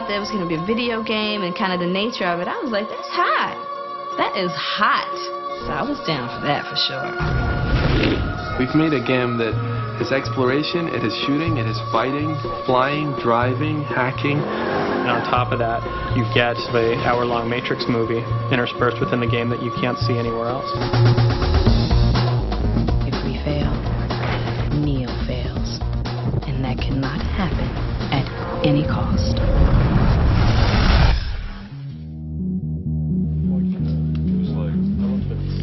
out there was going to be a video game and kind of the nature of it, I was like, that's hot. That is hot. So I was down for that for sure. We've made a game that is exploration, it is shooting, it is fighting, flying, driving, hacking. And on top of that, you get the hour-long Matrix movie interspersed within the game that you can't see anywhere else. If we fail, Neo fails. And that cannot happen at any cost.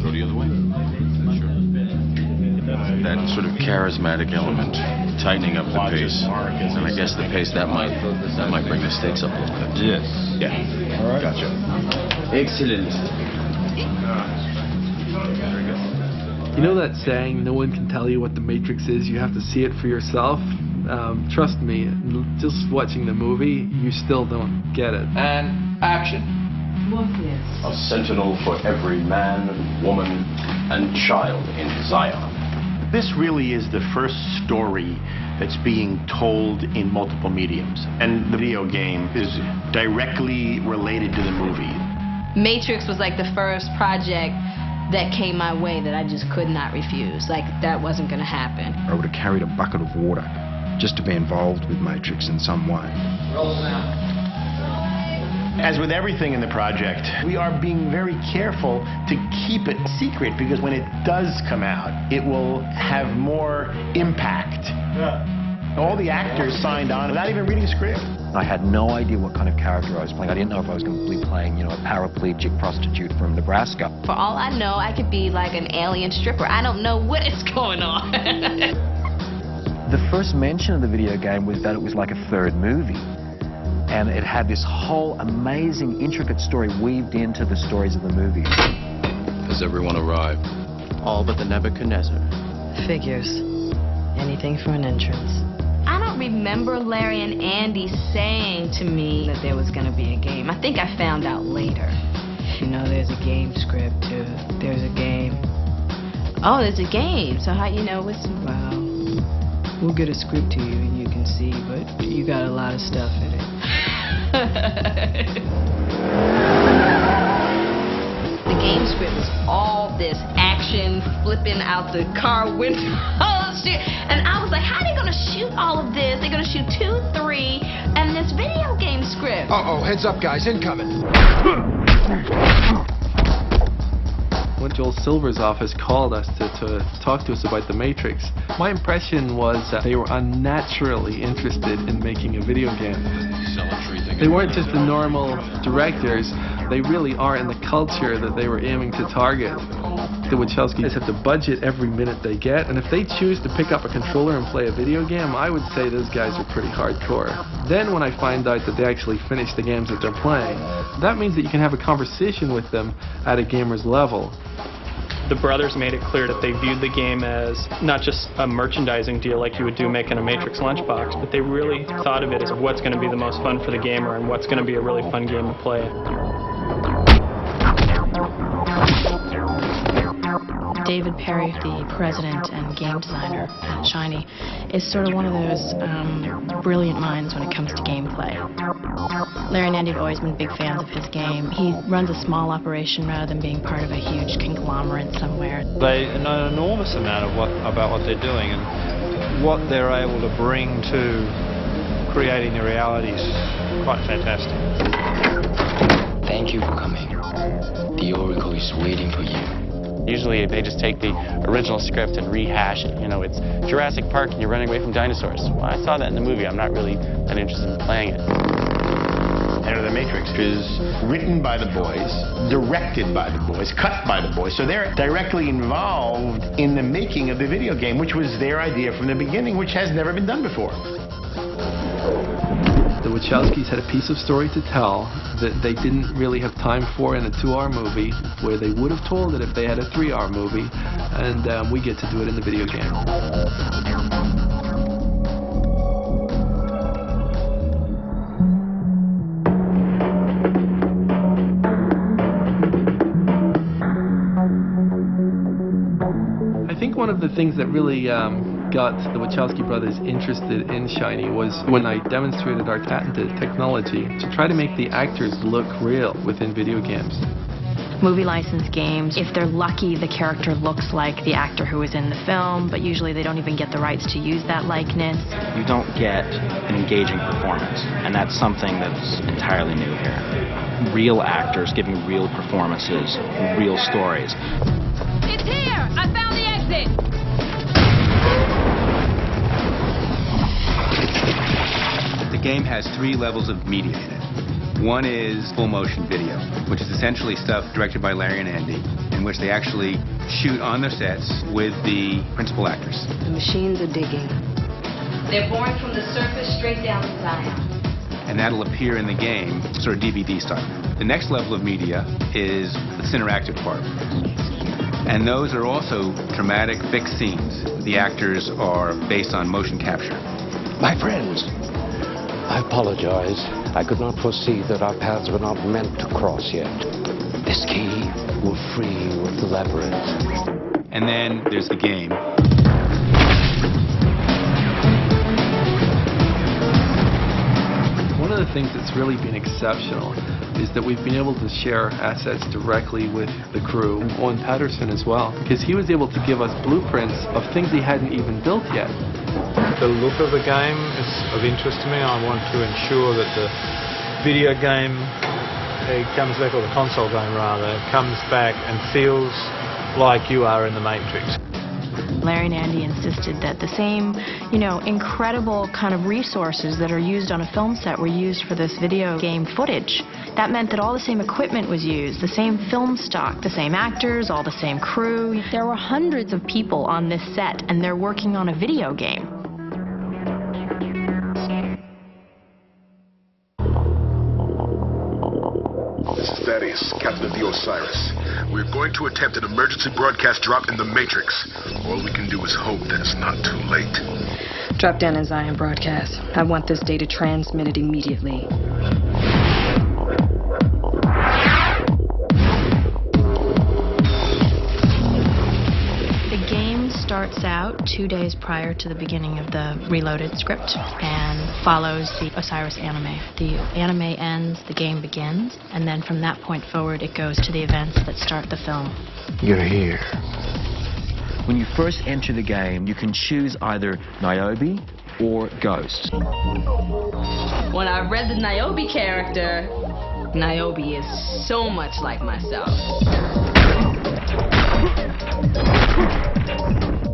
Go the other way. Sure. That sort of charismatic element, tightening up the pace, and I guess the pace that might bring the stakes up a little bit. Yes. Yeah. All right. Gotcha. Excellent. You know that saying, no one can tell you what the Matrix is, you have to see it for yourself? Trust me, just watching the movie, you still don't get it. And action. Morpheus. A sentinel for every man, woman, and child in Zion. This really is the first story that's being told in multiple mediums, and the video game is directly related to the movie. Matrix was like the first project that came my way that I just could not refuse. Like, that wasn't going to happen. I would have carried a bucket of water just to be involved with Matrix in some way. As with everything in the project, we are being very careful to keep it secret, because when it does come out, it will have more impact. All the actors signed on without even reading a script. I had no idea what kind of character I was playing. I didn't know if I was going to be playing, a paraplegic prostitute from Nebraska. For all I know, I could be like an alien stripper. I don't know what is going on. The first mention of the video game was that it was like a third movie. And it had this whole amazing, intricate story weaved into the stories of the movie. Has everyone arrived? All but the Nebuchadnezzar. Figures. Anything for an entrance. I don't remember Larry and Andy saying to me that there was going to be a game. I think I found out later. There's a game script too. There's a game. Oh, there's a game. So how it's, well, we'll get a script to you and you can see, but you got a lot of stuff in it. The game script was all this action, flipping out the car window, and I was like, how are they going to shoot all of this? They're going to shoot 2, 3, and this video game script. Uh-oh, heads up, guys, incoming. When Joel Silver's office called us to talk to us about The Matrix, my impression was that they were unnaturally interested in making a video game. They weren't just the normal directors, they really are in the culture that they were aiming to target. The Wachowskis have to budget every minute they get, and if they choose to pick up a controller and play a video game, I would say those guys are pretty hardcore. Then when I find out that they actually finish the games that they're playing, that means that you can have a conversation with them at a gamer's level. The brothers made it clear that they viewed the game as not just a merchandising deal like you would do making a Matrix lunchbox, but they really thought of it as what's going to be the most fun for the gamer and what's going to be a really fun game to play. David Perry, the president and game designer at Shiny, is sort of one of those brilliant minds when it comes to gameplay. Larry and Andy have always been big fans of his game. He runs a small operation rather than being part of a huge conglomerate somewhere. They know an enormous amount about what they're doing, and what they're able to bring to creating the reality is quite fantastic. Thank you for coming. The Oracle is waiting for you. Usually they just take the original script and rehash it. It's Jurassic Park and you're running away from dinosaurs. Well, I saw that in the movie. I'm not really that interested in playing it. And The Matrix is written by the boys, directed by the boys, cut by the boys. So they're directly involved in the making of the video game, which was their idea from the beginning, which has never been done before. The Wachowskis had a piece of story to tell that they didn't really have time for in a 2-hour movie, where they would have told it if they had a 3-hour movie, and we get to do it in the video game. I think one of the things that really got the Wachowski brothers interested in Shiny was when I demonstrated our patented technology to try to make the actors look real within video games. Movie license games, if they're lucky, the character looks like the actor who was in the film, but usually they don't even get the rights to use that likeness. You don't get an engaging performance, and that's something that's entirely new here. Real actors giving real performances, real stories. It's here! I found the exit! The game has 3 levels of media in it. One is full motion video, which is essentially stuff directed by Larry and Andy, in which they actually shoot on their sets with the principal actors. The machines are digging. They're boring from the surface straight down to Zion. And that'll appear in the game, sort of DVD style. The next level of media is the interactive part. And those are also dramatic, fixed scenes. The actors are based on motion capture. My friends, I apologize. I could not foresee that our paths were not meant to cross yet. This key will free you of the labyrinth. And then there's the game. One of the things that's really been exceptional is that we've been able to share assets directly with the crew, Owen Patterson as well, because he was able to give us blueprints of things he hadn't even built yet. The look of the game is of interest to me. I want to ensure that the video game comes back, or the console game rather, comes back and feels like you are in the Matrix. Larry and Andy insisted that the same, incredible kind of resources that are used on a film set were used for this video game footage. That meant that all the same equipment was used, the same film stock, the same actors, all the same crew. There were hundreds of people on this set, and they're working on a video game. This is Thaddeus, captain of the Osiris. We're going to attempt an emergency broadcast drop in the Matrix. All we can do is hope that it's not too late. Drop down in Zion broadcast. I want this data transmitted immediately. The game starts out 2 days prior to the beginning of the Reloaded script and follows the Osiris anime. The anime ends, the game begins, and then from that point forward it goes to the events that start the film. You're here. When you first enter the game, you can choose either Niobe or Ghost. When I read the Niobe character, Niobe is so much like myself.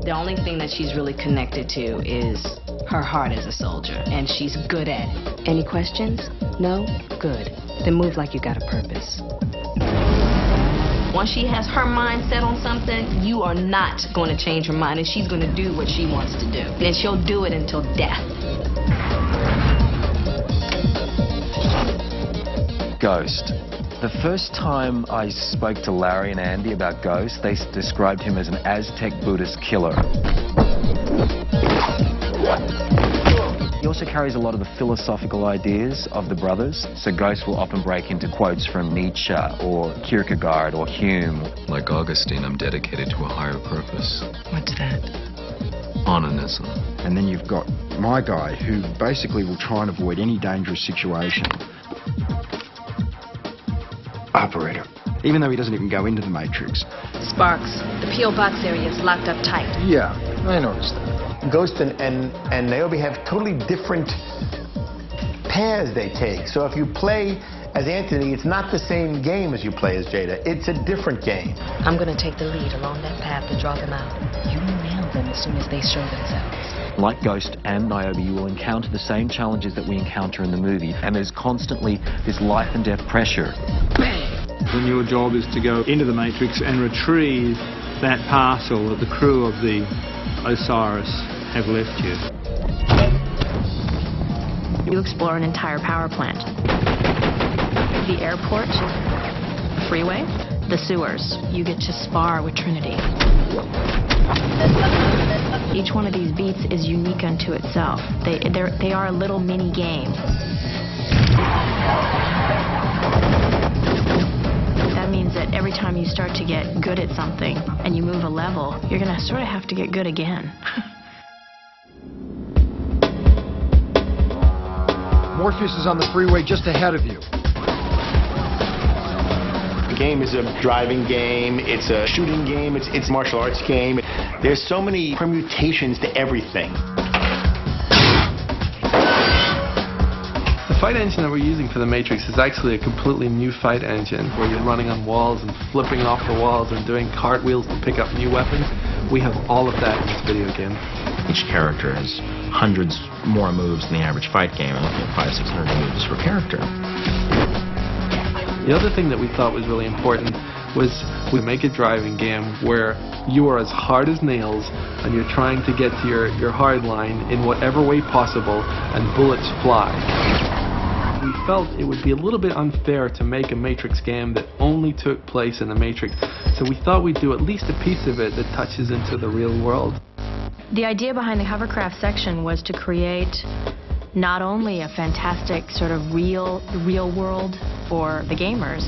The only thing that she's really connected to is her heart as a soldier, and she's good at it. Any questions? No? Good. Then move like you got a purpose. Once she has her mind set on something, you are not going to change her mind, and she's going to do what she wants to do. And she'll do it until death. Ghost. The first time I spoke to Larry and Andy about Ghost, they described him as an Aztec Buddhist killer. He also carries a lot of the philosophical ideas of the brothers, so Ghost will often break into quotes from Nietzsche or Kierkegaard or Hume. Like Augustine, I'm dedicated to a higher purpose. What's that? Onanism. And then you've got my guy, who basically will try and avoid any dangerous situation. Operator. Even though he doesn't even go into the Matrix. Sparks, the P.O. Box area is locked up tight. Yeah, I noticed that. Ghost and Niobe have totally different paths they take. So if you play as Anthony, it's not the same game as you play as Jada. It's a different game. I'm going to take the lead along that path to draw them out. You nail them as soon as they show themselves. Like Ghost and Niobe, you will encounter the same challenges that we encounter in the movie, and there's constantly this life and death pressure. Then your job is to go into the Matrix and retrieve that parcel that the crew of the Osiris have left you. You explore an entire power plant. The airport, the freeway, the sewers. You get to spar with Trinity. Each one of these beats is unique unto itself. They are a little mini game. That means that every time you start to get good at something and you move a level, you're going to sort of have to get good again. Morpheus is on the freeway just ahead of you. The game is a driving game, it's a shooting game, it's a martial arts game. There's so many permutations to everything. The fight engine that we're using for The Matrix is actually a completely new fight engine where you're running on walls and flipping off the walls and doing cartwheels to pick up new weapons. We have all of that in this video game. Each character has hundreds more moves than the average fight game, and looking at 500-600 moves per character. The other thing that we thought was really important was we make a driving game where you are as hard as nails and you're trying to get to your hard line in whatever way possible and bullets fly. We felt it would be a little bit unfair to make a Matrix game that only took place in the Matrix, so we thought we'd do at least a piece of it that touches into the real world. The idea behind the hovercraft section was to create not only a fantastic sort of real world for the gamers,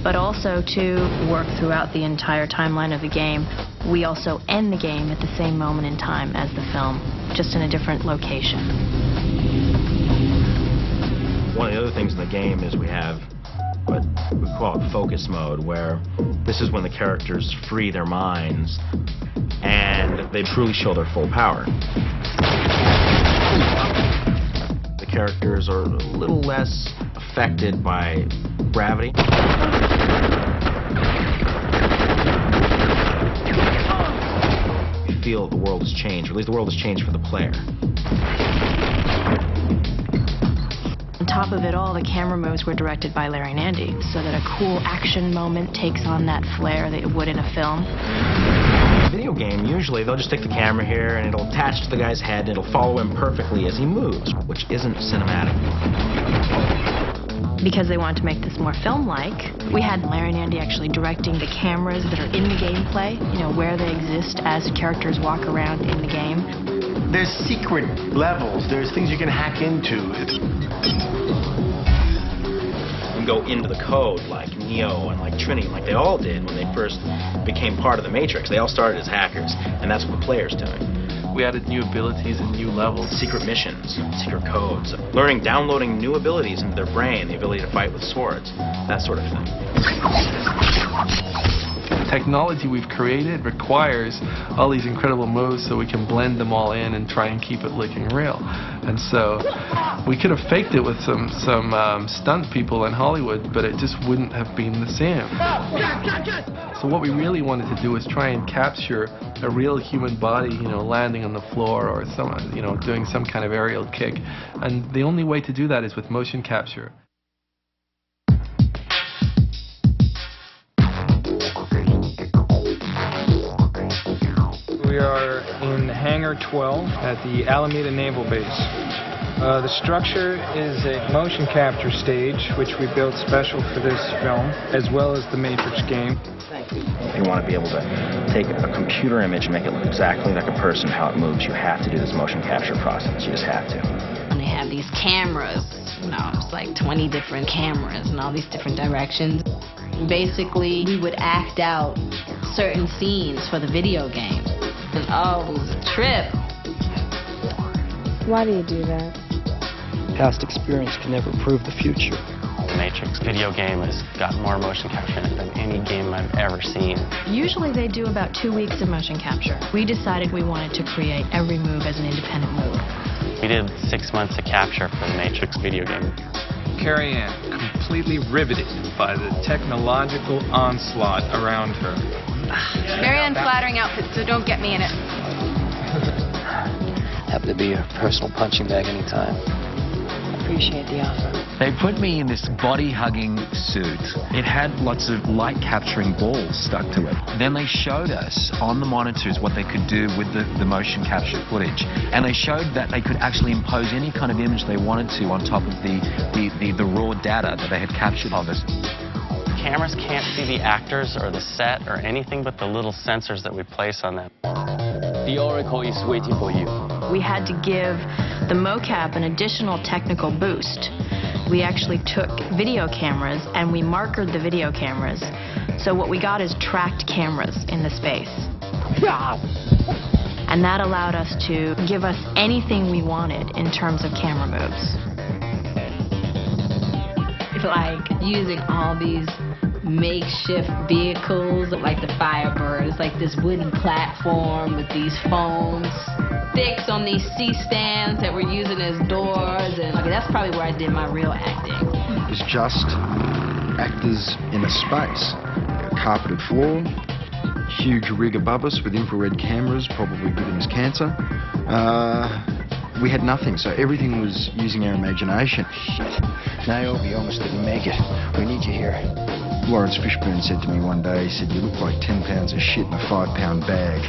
but also to work throughout the entire timeline of the game. We also end the game at the same moment in time as the film, just in a different location. One of the other things in the game is we have what we call it focus mode, where this is when the characters free their minds and they truly show their full power. The characters are a little less affected by gravity. You feel the world has changed, or at least the world has changed for the player. On top of it all, the camera moves were directed by Larry and Andy, so that a cool action moment takes on that flair that it would in a film. In a video game, usually they'll just stick the camera here and it'll attach to the guy's head and it'll follow him perfectly as he moves, which isn't cinematic. Because they wanted to make this more film-like, we had Larry and Andy actually directing the cameras that are in the gameplay, you know, where they exist as characters walk around in the game. There's secret levels, there's things you can hack into. You can go into the code like Neo and like Trinity, like they all did when they first became part of the Matrix. They all started as hackers, and that's what the player's doing. We added new abilities and new levels. Secret missions, secret codes, downloading new abilities into their brain, the ability to fight with swords, that sort of thing. The technology we've created requires all these incredible moves so we can blend them all in and try and keep it looking real. And so we could have faked it with some stunt people in Hollywood, but it just wouldn't have been the same. So what we really wanted to do was try and capture a real human body, you know, landing on the floor or doing some kind of aerial kick. And the only way to do that is with motion capture. We are in Hangar 12 at the Alameda Naval Base. The structure is a motion capture stage, which we built special for this film, as well as the Matrix game. If you want to be able to take a computer image and make it look exactly like a person, how it moves, you have to do this motion capture process. You just have to. And they have these cameras, you know, it's like 20 different cameras in all these different directions. Basically, we would act out certain scenes for the video game. And oh, it was a trip. Why do you do that? Past experience can never prove the future. The Matrix video game has got more motion capture in it than any game I've ever seen. Usually they do about 2 weeks of motion capture. We decided we wanted to create every move as an independent move. We did 6 months of capture for the Matrix video game. Carrie Ann, completely riveted by the technological onslaught around her. Very unflattering outfit, so don't get me in it. Happy to be your personal punching bag anytime. Appreciate the offer. They put me in this body-hugging suit. It had lots of light-capturing balls stuck to it. Then they showed us on the monitors what they could do with the motion capture footage. And they showed that they could actually impose any kind of image they wanted to on top of the raw data that they had captured of us. Cameras can't see the actors or the set or anything but the little sensors that we place on them. The Oracle is waiting for you. We had to give the mocap an additional technical boost. We actually took video cameras and we markered the video cameras. So what we got is tracked cameras in the space. And that allowed us to give us anything we wanted in terms of camera moves. like using all these makeshift vehicles, like the Firebird. It's like this wooden platform with these foam sticks on these C-stands that we're using as doors, and that's probably where I did my real acting. It was just actors in a space. A carpeted floor, huge rig above us with infrared cameras, probably giving us cancer. We had nothing, so everything was using our imagination. Shit. Niobe almost didn't make it. We need you here. Lawrence Fishburne said to me one day, he said, "You look like 10 pounds of shit in a 5-pound bag."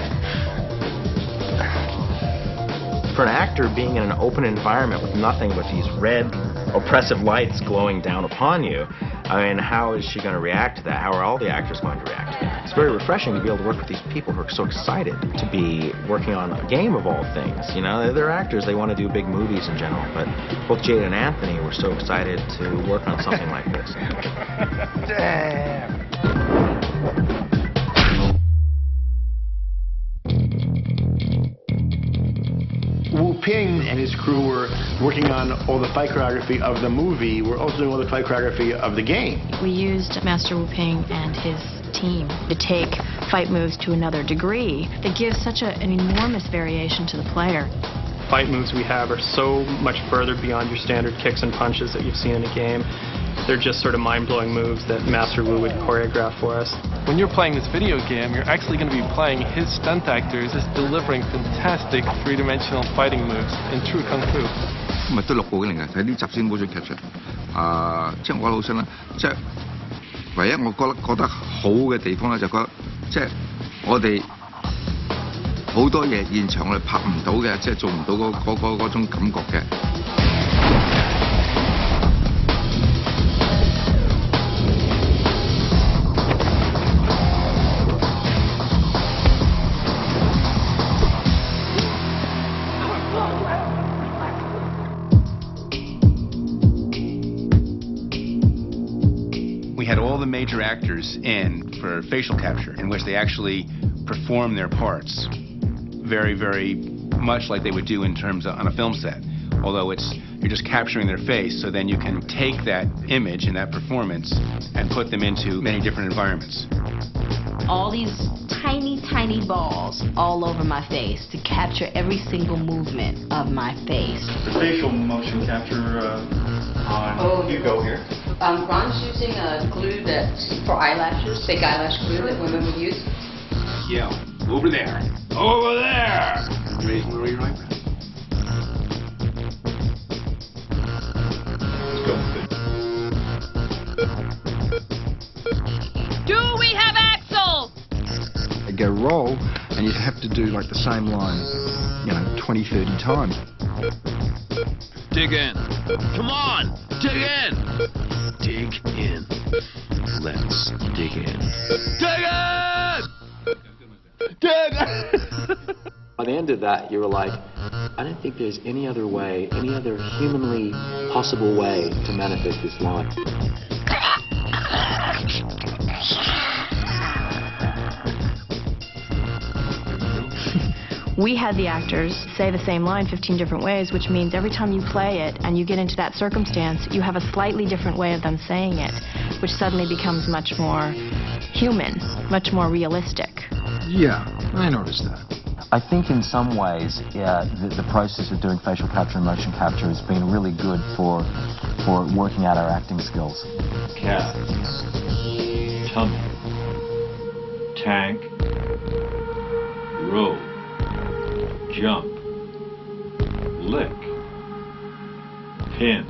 For an actor being in an open environment with nothing but these red, oppressive lights glowing down upon you, I mean, how is she going to react to that? How are all the actors going to react to that? It's very refreshing to be able to work with these people who are so excited to be working on a game of all things. You know, they're actors, they want to do big movies in general, but both Jade and Anthony were so excited to work on something like this. Damn. Wu Ping and his crew were working on all the fight choreography of the movie. We're also doing all the fight choreography of the game. We used Master Wu Ping and his team to take fight moves to another degree that gives such an enormous variation to the player. Fight moves we have are so much further beyond your standard kicks and punches that you've seen in a game. They're just sort of mind-blowing moves that Master Wu would choreograph for us. When you're playing this video game, you're actually going to be playing his stunt actors just delivering fantastic three-dimensional fighting moves in true kung fu. 咁啊，都6部嚟嘅，睇呢集先 motion capture。即係我老實啦，即係唯一我覺得好嘅地方咧，就覺得即係我哋好多嘢現場我哋拍唔到嘅，即係做唔到嗰種感覺嘅。We had all the major actors in for facial capture, in which they actually perform their parts very, very much like they would do in terms of on a film set. Although you're just capturing their face, so then you can take that image and that performance and put them into many different environments. All these tiny, tiny balls all over my face to capture every single movement of my face. The facial motion capture on Hugo here. Ron's using a glue that's for eyelashes, fake eyelash glue that women would use. Yeah, over there. Over there! Where are you right now? Do we have axles? They'd go roll, and you'd have to do like the same line, 20, 30 times. Dig in. Come on, dig in. Dig in. Let's dig in. Dig in! Dig in! By the end of that, you were like, I don't think there's any other way, any other humanly possible way to manifest this line. We had the actors say the same line 15 different ways, which means every time you play it and you get into that circumstance, you have a slightly different way of them saying it, which suddenly becomes much more human, much more realistic. Yeah, I noticed that. I think in some ways, the process of doing facial capture and motion capture has been really good for working out our acting skills. Cat. Tumble. Tank. Roll. Jump. Lick. Pin.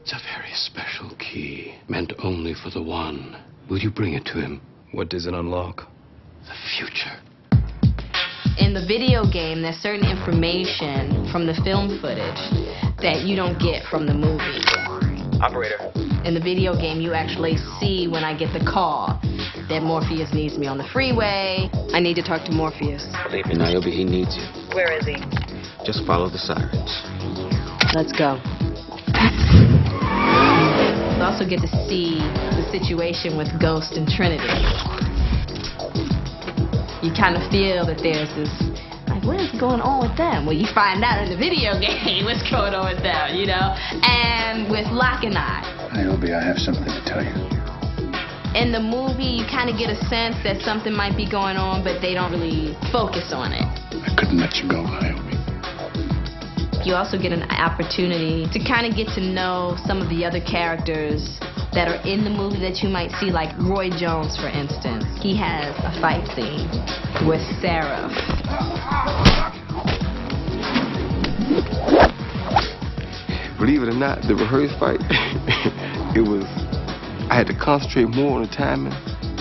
It's a very special key, meant only for the one. Will you bring it to him? What does it unlock? The future. In the video game, there's certain information from the film footage that you don't get from the movie. Operator. In the video game, you actually see when I get the call that Morpheus needs me on the freeway. I need to talk to Morpheus. Believe me, Niobe, he needs you. Where is he? Just follow the sirens. Let's go. You also get to see the situation with Ghost and Trinity. You kind of feel that there's this, like, what is what's going on with them? Well, you find out in the video game what's going on with them, you know? And with Locke and I. Niobe, I have something to tell you. In the movie, you kind of get a sense that something might be going on, but they don't really focus on it. I couldn't let you go, Niobe. You also get an opportunity to kind of get to know some of the other characters that are in the movie that you might see, like Roy Jones, for instance. He has a fight scene with Sarah. Believe it or not, the rehearsed fight, I had to concentrate more on the timing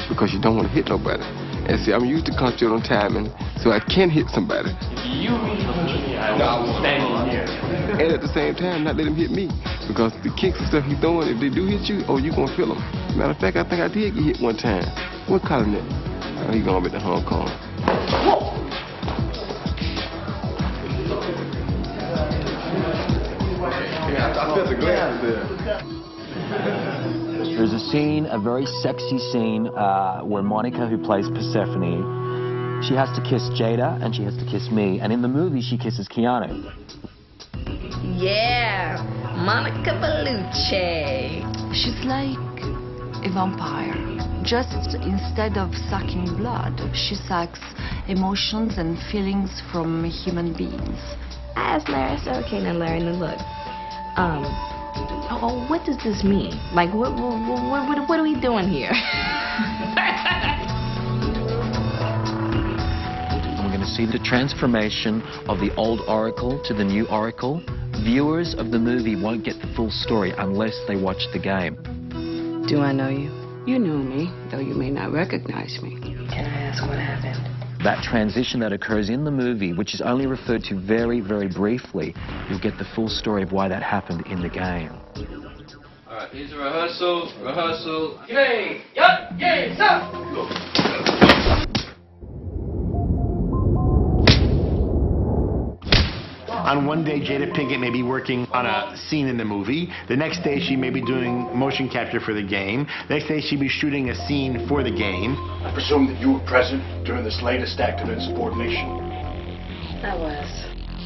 because you don't want to hit nobody. And see, I'm used to concentrating on timing so I can hit somebody. You standing here. And at the same time, not let him hit me. Because the kicks and stuff he's throwing, if they do hit you, oh, you gonna feel them. Matter of fact, I think I did get hit one time. What calling it? Oh, he going back to Hong Kong. I feel the glass there. There's a scene, a very sexy scene, where Monica, who plays Persephone, she has to kiss Jada and she has to kiss me. And in the movie, she kisses Keanu. Yeah, Monica Bellucci. She's like a vampire. Just instead of sucking blood, she sucks emotions and feelings from human beings. I asked Larry, I said, okay, now Larry, now look. What does this mean? Like, what are we doing here? I'm going to see the transformation of the old Oracle to the new Oracle. Viewers of the movie won't get the full story unless they watch the game. Do I know you? You know me, though you may not recognize me. Can I ask what happened? That transition that occurs in the movie, which is only referred to very, very briefly, you'll get the full story of why that happened in the game. All right, here's a rehearsal. Yay! Yup! Yay! Stop! On one day, Jada Pinkett may be working on a scene in the movie. The next day, she may be doing motion capture for the game. The next day, she'll be shooting a scene for the game. I presume that you were present during this latest act of insubordination. I was.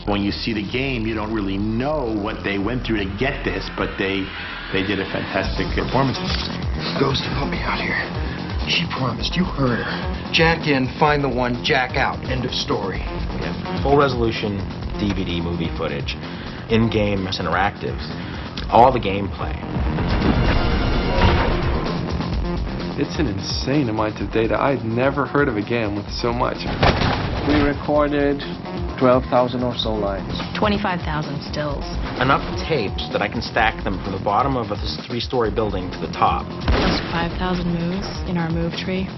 When you see the game, you don't really know what they went through to get this, but they did a fantastic performance. Ghost, help me out here. She promised. You heard her. Jack in, find the one, jack out. End of story. We have full resolution DVD movie footage, in-game interactives, all the gameplay. It's an insane amount of data. I'd never heard of a game with so much. We recorded 12,000 or so lines. 25,000 stills. Enough tapes that I can stack them from the bottom of this 3-story building to the top. Close to 5,000 moves in our move tree.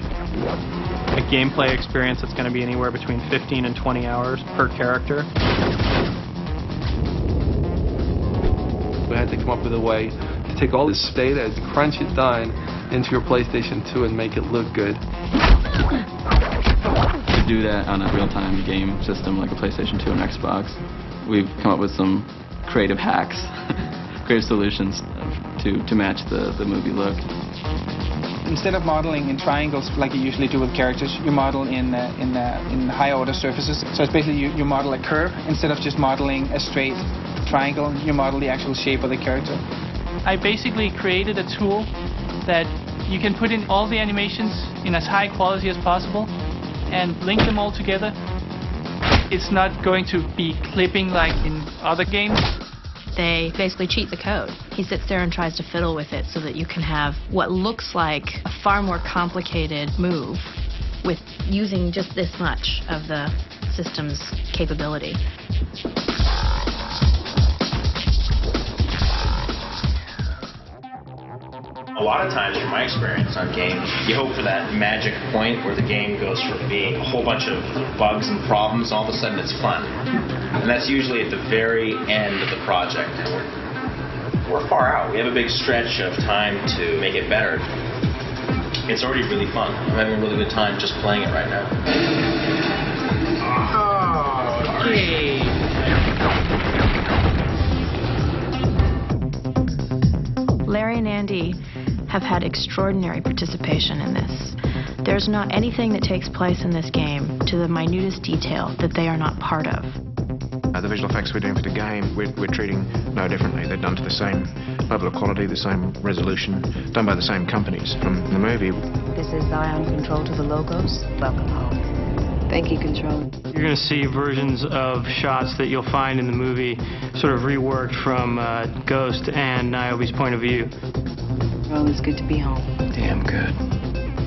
A gameplay experience that's going to be anywhere between 15 and 20 hours per character. We had to come up with a way to take all this data, crunch it down into your PlayStation 2 and make it look good. To do that on a real-time game system like a PlayStation 2 and Xbox, we've come up with some creative hacks, creative solutions to match the movie look. Instead of modeling in triangles like you usually do with characters, you model in high order surfaces. So it's basically you model a curve instead of just modeling a straight triangle. You model the actual shape of the character. I basically created a tool that you can put in all the animations in as high quality as possible and link them all together. It's not going to be clipping like in other games. They basically cheat the code. He sits there and tries to fiddle with it so that you can have what looks like a far more complicated move with using just this much of the system's capability. A lot of times, from my experience on games, you hope for that magic point where the game goes from being a whole bunch of bugs and problems, all of a sudden it's fun. And that's usually at the very end of the project. We're far out. We have a big stretch of time to make it better. It's already really fun. I'm having a really good time just playing it right now. Okay. Larry and Andy have had extraordinary participation in this. There's not anything that takes place in this game to the minutest detail that they are not part of. The visual effects we're doing for the game, we're treating no differently. They're done to the same level of quality, the same resolution, done by the same companies from the movie. This is Zion Control to the logos. Welcome home. Thank you, Control. You're going to see versions of shots that you'll find in the movie sort of reworked from Ghost and Niobe's point of view. Well, it's good to be home. Damn good.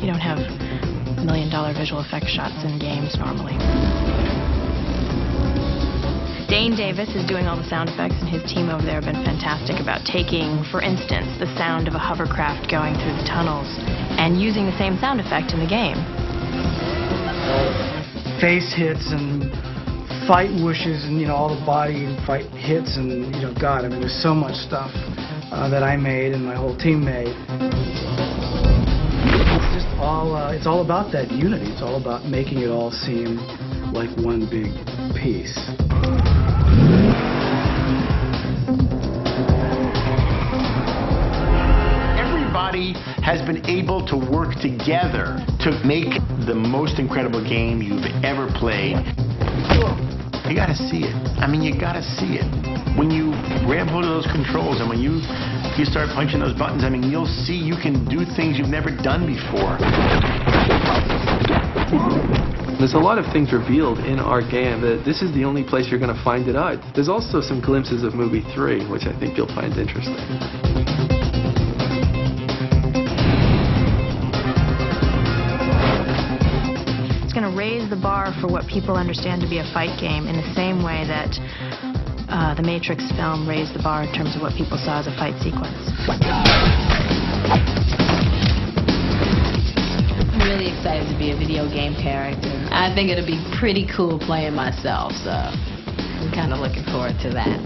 You don't have $1 million visual effects shots in games normally. Dane Davis is doing all the sound effects, and his team over there have been fantastic about taking, for instance, the sound of a hovercraft going through the tunnels and using the same sound effect in the game. Face hits and fight whooshes and, all the body and fight hits and, God, I mean, there's so much stuff that I made and my whole team made. It's just it's all about that unity. It's all about making it all seem like one big piece. Everybody has been able to work together to make the most incredible game you've ever played. You gotta see it. I mean, you gotta see it. When you grab hold of those controls and when you start punching those buttons, I mean, you'll see you can do things you've never done before. There's a lot of things revealed in our game that this is the only place you're going to find it out. There's also some glimpses of movie 3, which I think you'll find interesting. It's going to raise the bar for what people understand to be a fight game in the same way that the Matrix film raised the bar in terms of what people saw as a fight sequence. I'm really excited to be a video game character. I think it'll be pretty cool playing myself, so I'm kind of looking forward to that.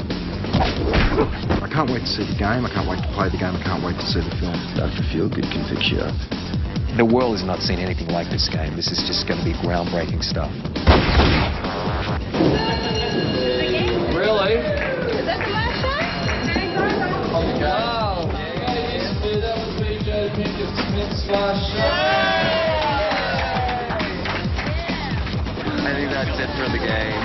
I can't wait to see the game, I can't wait to play the game, I can't wait to see the film. Dr. Feelgood can fix you up. The world has not seen anything like this game. This is just going to be groundbreaking stuff. Really? Is that the last shot? Wow. That was Major Smith's last shot. I think that's it for the game.